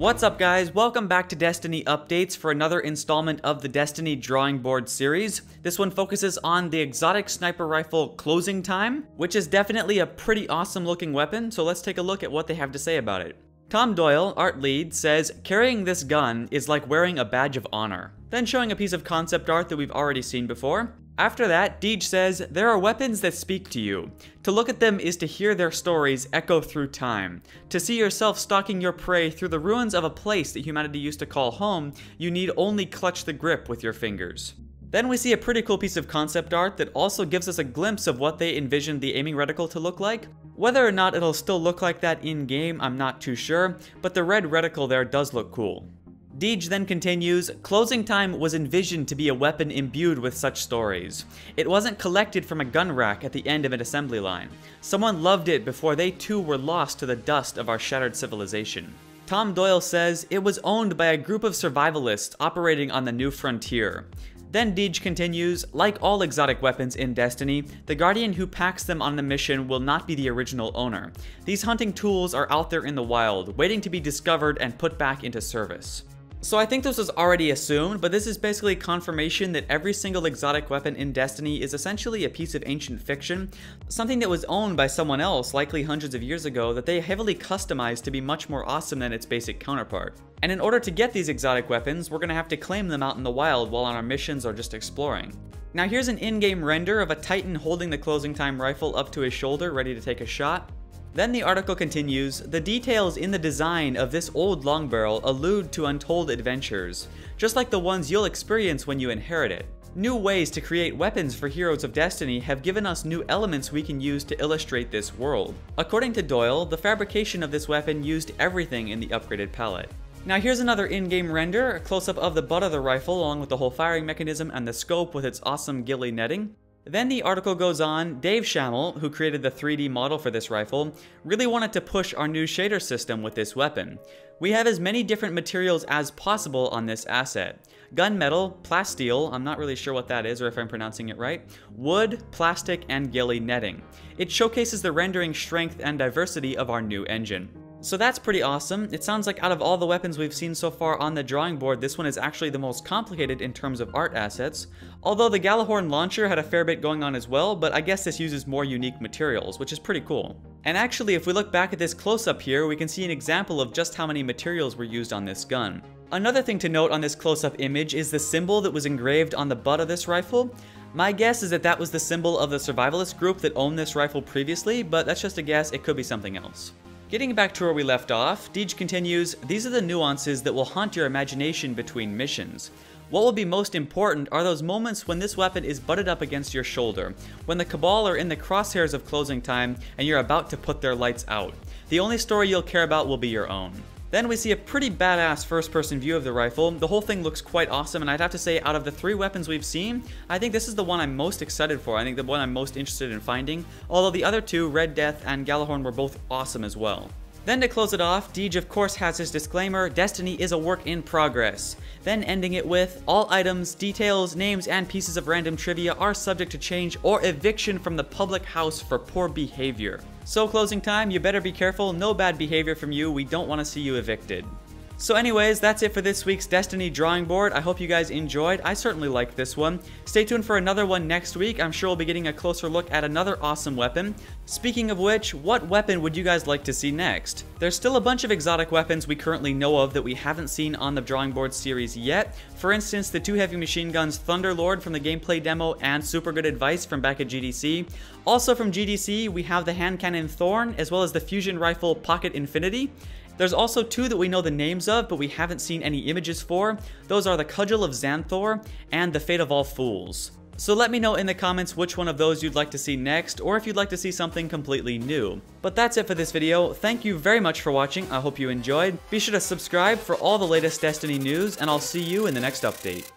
What's up guys, welcome back to Destiny Updates for another installment of the Destiny Drawing Board series. This one focuses on the exotic sniper rifle Closing Time, which is definitely a pretty awesome looking weapon, so let's take a look at what they have to say about it. Tom Doyle, art lead, says, "Carrying this gun is like wearing a badge of honor," then showing a piece of concept art that we've already seen before. After that, Deej says, "There are weapons that speak to you. To look at them is to hear their stories echo through time. To see yourself stalking your prey through the ruins of a place that humanity used to call home, you need only clutch the grip with your fingers." Then we see a pretty cool piece of concept art that also gives us a glimpse of what they envisioned the aiming reticle to look like. Whether or not it'll still look like that in-game, I'm not too sure, but the red reticle there does look cool. Deej then continues, "Closing Time was envisioned to be a weapon imbued with such stories. It wasn't collected from a gun rack at the end of an assembly line. Someone loved it before they too were lost to the dust of our shattered civilization." Tom Doyle says, "It was owned by a group of survivalists operating on the new frontier." Then Deej continues, "Like all exotic weapons in Destiny, the Guardian who packs them on the mission will not be the original owner. These hunting tools are out there in the wild, waiting to be discovered and put back into service." So I think this was already assumed, but this is basically confirmation that every single exotic weapon in Destiny is essentially a piece of ancient fiction, something that was owned by someone else, likely hundreds of years ago, that they heavily customized to be much more awesome than its basic counterpart. And in order to get these exotic weapons, we're gonna have to claim them out in the wild while on our missions or just exploring. Now here's an in-game render of a Titan holding the Closing Time rifle up to his shoulder, ready to take a shot. Then the article continues, "The details in the design of this old long barrel allude to untold adventures, just like the ones you'll experience when you inherit it. New ways to create weapons for heroes of Destiny have given us new elements we can use to illustrate this world." According to Doyle, the fabrication of this weapon used everything in the upgraded palette. Now here's another in-game render, a close-up of the butt of the rifle along with the whole firing mechanism and the scope with its awesome ghillie netting. Then the article goes on, "Dave Schammel, who created the 3D model for this rifle, really wanted to push our new shader system with this weapon. We have as many different materials as possible on this asset. Gunmetal, plasteel, I'm not really sure what that is or if I'm pronouncing it right, wood, plastic, and ghillie netting. It showcases the rendering strength and diversity of our new engine." So that's pretty awesome. It sounds like out of all the weapons we've seen so far on the drawing board, this one is actually the most complicated in terms of art assets. Although the Galahorn launcher had a fair bit going on as well, but I guess this uses more unique materials, which is pretty cool. And actually, if we look back at this close-up here, we can see an example of just how many materials were used on this gun. Another thing to note on this close-up image is the symbol that was engraved on the butt of this rifle. My guess is that that was the symbol of the survivalist group that owned this rifle previously, but that's just a guess, it could be something else. Getting back to where we left off, Deej continues, "These are the nuances that will haunt your imagination between missions. What will be most important are those moments when this weapon is butted up against your shoulder, when the Cabal are in the crosshairs of Closing Time and you're about to put their lights out. The only story you'll care about will be your own." Then we see a pretty badass first-person view of the rifle. The whole thing looks quite awesome, and I'd have to say, out of the 3 weapons we've seen, I think this is the one I'm most excited for. I think the one I'm most interested in finding, although the other 2, Red Death and Galahorn, were both awesome as well. Then to close it off, Deej of course has his disclaimer, "Destiny is a work in progress." Then ending it with, "All items, details, names, and pieces of random trivia are subject to change or eviction from the public house for poor behavior. So Closing Time, you better be careful, no bad behavior from you, we don't want to see you evicted." So anyways, that's it for this week's Destiny drawing board. I hope you guys enjoyed. I certainly liked this one. Stay tuned for another one next week. I'm sure we'll be getting a closer look at another awesome weapon. Speaking of which, what weapon would you guys like to see next? There's still a bunch of exotic weapons we currently know of that we haven't seen on the drawing board series yet. For instance, the 2 heavy machine guns Thunderlord from the gameplay demo and Super Good Advice from back at GDC. Also from GDC, we have the hand cannon Thorn as well as the fusion rifle Pocket Infinity. There's also 2 that we know the names of, but we haven't seen any images for. Those are the Cudgel of Xanthor and the Fate of All Fools. So let me know in the comments which one of those you'd like to see next, or if you'd like to see something completely new. But that's it for this video. Thank you very much for watching. I hope you enjoyed. Be sure to subscribe for all the latest Destiny news, and I'll see you in the next update.